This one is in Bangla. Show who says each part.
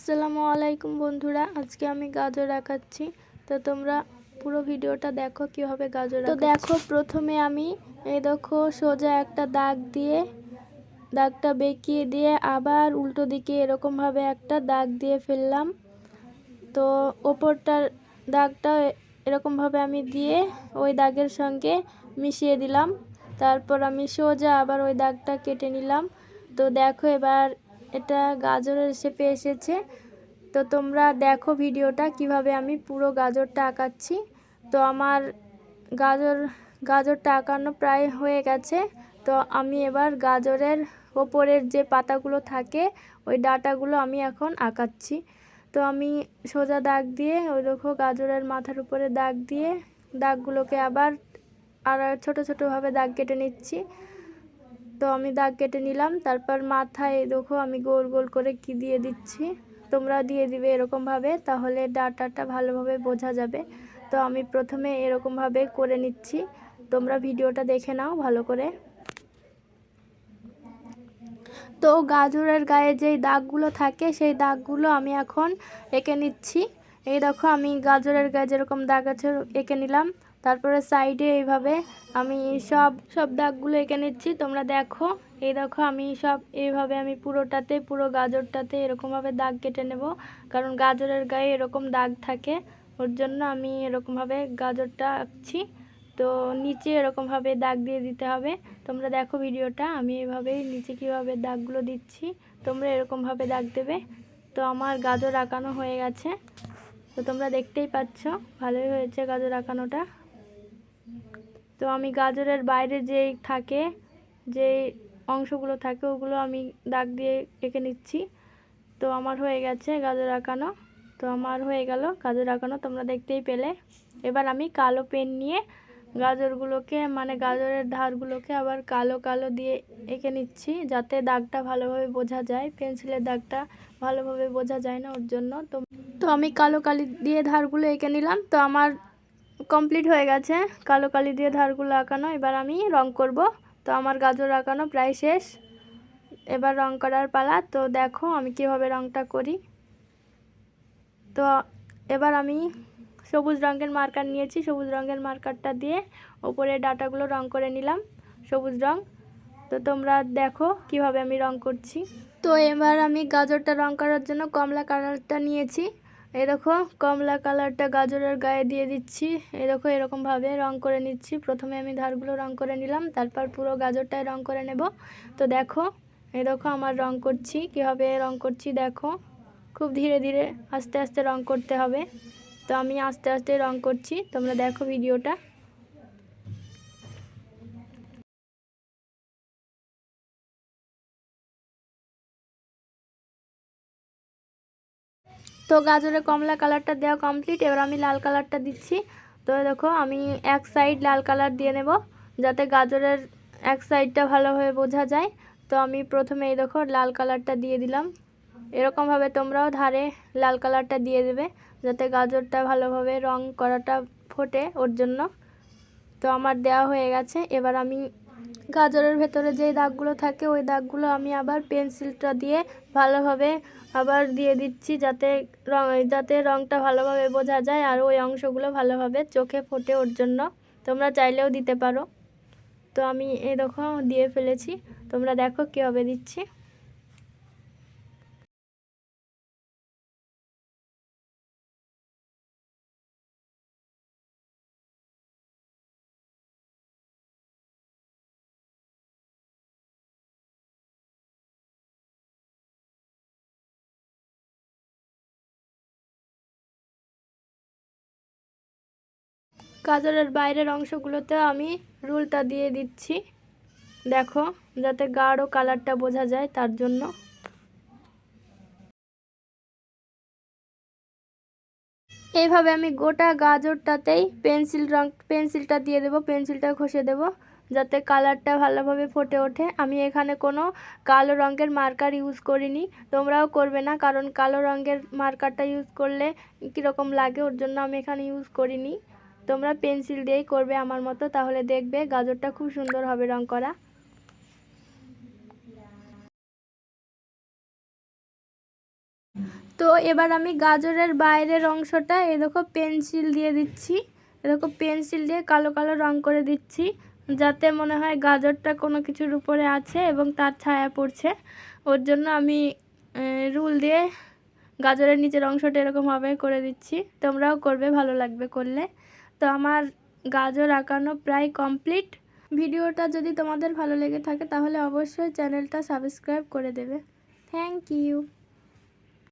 Speaker 1: আসসালামু আলাইকুম বন্ধুরা, আজকে আমি গাজর আঁকাচ্ছি। তো তোমরা পুরো ভিডিওটা দেখো কিভাবে গাজর আঁকাচ্ছি। তো দেখো, প্রথমে আমি দেখো সোজা একটা দাগ দিয়ে দাগটা বেঁকিয়ে দিয়ে আবার উল্টো দিকে এরকমভাবে একটা দাগ দিয়ে ফেললাম। তো ওপরটার দাগটা এরকমভাবে আমি দিয়ে ওই দাগের সঙ্গে মিশিয়ে দিলাম। তারপর আমি সোজা আবার ওই দাগটা কেটে নিলাম। তো দেখো, এবার এটা গাজরের শেপে এসেছে। তো তোমরা দেখো ভিডিওটা কিভাবে আমি পুরো গাজরটা আঁকাচ্ছি। তো আমার গাজরটা আঁকানো প্রায় হয়ে গেছে। তো আমি এবার গাজরের ওপরের যে পাতাগুলো থাকে ওই ডাঁটাগুলো আমি এখন আঁকাচ্ছি। তো আমি সোজা দাগ দিয়ে ওই দেখো গাজরের মাথার উপরে দাগ দিয়ে দাগগুলোকে আবার ছোটো ছোটোভাবে দাগ কেটে নিচ্ছি। তো আমি দাগ কেটে নিলাম। তারপর মাথায় দেখো আমি গোল গোল করে কি দিয়ে দিচ্ছি, তোমরা দিয়ে দিবে এরকমভাবে, তাহলে ডাটাটা ভালোভাবে বোঝা যাবে। তো আমি প্রথমে এরকমভাবে করে নিচ্ছি, তোমরা ভিডিওটা দেখে নাও ভালো করে। তো গাজরের গায়ে যেই দাগগুলো থাকে সেই দাগগুলো আমি এখন এঁকে নিচ্ছি। এই দেখো, আমি গাজরের গায়ে যেরকম দাগ আছে এঁকে নিলাম। তারপরে সাইডে এইভাবে আমি সব দাগগুলো এঁকে নিচ্ছি, তোমরা দেখো। এই দেখো, আমি এইভাবে আমি পুরো গাজরটাতে এরকমভাবে দাগ কেটে নেব, কারণ গাজরের গায়ে এরকম দাগ থাকে, ওর জন্য আমি এরকমভাবে গাজরটা আঁকছি। তো নিচে এরকমভাবে দাগ দিয়ে দিতে হবে। তোমরা দেখো ভিডিওটা, আমি এভাবেই নিচে কীভাবে দাগগুলো দিচ্ছি, তোমরা এরকমভাবে দাগ দেবে। তো আমার গাজর আঁকানো হয়ে গেছে। তো তোমরা দেখতেই পাচ্ছ ভালোই হয়েছে গাজর আঁকানোটা। তো আমি গাজরের বাইরে যে অংশগুলো থাকে ওগুলো আমি দাগ দিয়ে এঁকে নিচ্ছি। তো আমার হয়ে গেছে গাজর আঁকানো। তো আমার হয়ে গেল গাজর আঁকানো, তোমরা দেখতেই পেলে। এবার আমি কালো পেন নিয়ে গাজরগুলোকে মানে গাজরের ধারগুলোকে আবার কালো কালো দিয়ে এঁকে নিচ্ছি, যাতে দাগটা ভালোভাবে বোঝা যায়। পেন্সিলের দাগটা ভালোভাবে বোঝা যায় না, ওর জন্য। তো আমি কালো কালি দিয়ে ধারগুলো এঁকে নিলাম। তো আমার কমপ্লিট হয়ে গেছে কালো কালি দিয়ে ধারগুলো আঁকানো। এবার আমি রং করব। তো আমার গাজর আঁকানো প্রায় শেষ, এবার রং করার পালা। তো দেখো আমি কিভাবে রংটা করি। তো এবার আমি সবুজ রঙের মার্কার নিয়েছি, সবুজ রঙের মার্কারটা দিয়ে ওপরে ডাটাগুলো রং করে নিলাম সবুজ রং। তো তোমরা দেখো কিভাবে আমি রং করছি। তো এবার আমি গাজরটা রং করার জন্য কমলা কালারটা নিয়েছি। এই দেখো, কমলা কালারটা গাজরের গায়ে দিয়ে দিচ্ছি। এই দেখো, এরকমভাবে রং করে নিচ্ছি। প্রথমে আমি ধারগুলো রং করে নিলাম, তারপর পুরো গাজরটায় রং করে নেব। তো দেখো, এই দেখো আমার রং করছি, কীভাবে রং করছি দেখো। খুব ধীরে ধীরে আস্তে আস্তে রং করতে হবে। তো আমি আস্তে আস্তে রং করছি, তোমরা দেখো ভিডিওটা। তো গাজরে কমলা কালারটা দেওয়া কমপ্লিট, এবার আমি লাল কালারটা দিচ্ছি। তো দেখো, আমি এক সাইড লাল কালার দিয়ে নেব, যাতে গাজরের এক সাইডটা ভালোভাবে বোঝা যায়। তো আমি প্রথমে এই দেখো লাল কালারটা দিয়ে দিলাম। এরকমভাবে তোমরাও ধারে লাল কালারটা দিয়ে দেবে, যাতে গাজরটা ভালোভাবে রং করাটা ফোটে, ওর জন্য। তো আমার দেওয়া হয়ে গেছে। এবার আমি গাজরের ভেতরে যে দাগগুলো থাকে ওই দাগগুলো আমি আবার পেন্সিলটা দিয়ে ভালোভাবে আবার দিয়ে দিচ্ছি, যাতে রংটা ভালোভাবে বোঝা যায় আর ওই অংশগুলো ভালোভাবে চোখে ফোটে, ওর জন্য। তোমরা চাইলেও দিতে পারো। তো আমি এই দেখো দিয়ে ফেলেছি, তোমরা দেখো কীভাবে দিচ্ছি। গাজরের বাইরের অংশগুলোতে আমি রুলটা দিয়ে দিচ্ছি, দেখো, যাতে গাঢ় কালারটা বোঝা যায়, তার জন্য। এইভাবে আমি গোটা গাজরটাতেই পেন্সিলটা দিয়ে দেবো, পেন্সিলটা ঘষে দেবো, যাতে কালারটা ভালোভাবে ফুটে ওঠে। আমি এখানে কোনো কালো রঙের মার্কার ইউজ করিনি, তোমরাও করবে না, কারণ কালো রঙের মার্কারটা ইউজ করলে কীরকম লাগে, ওর জন্য আমি এখানে ইউজ করিনি। তোমরা পেন্সিল দিয়েই করবে আমার মতো, তাহলে দেখবে গাজরটা খুব সুন্দর হবে রং করা। তো এবার আমি গাজরের বাইরের অংশটা এই দেখো পেন্সিল দিয়ে দিচ্ছি, এরকম পেন্সিল দিয়ে কালো কালো রং করে দিচ্ছি, যাতে মনে হয় গাজরটা কোনো কিছুর উপরে আছে এবং তার ছায়া পড়ছে। ওর জন্য আমি রুল দিয়ে গাজরের নিচের অংশটা এরকমভাবে করে দিচ্ছি। তোমরাও করবে, ভালো লাগবে করলে। তো আমার গাজর আঁকানো প্রায় কমপ্লিট। ভিডিওটা যদি তোমাদের ভালো লেগে থাকে তাহলে অবশ্যই চ্যানেলটা সাবস্ক্রাইব করে দেবে। Thank you.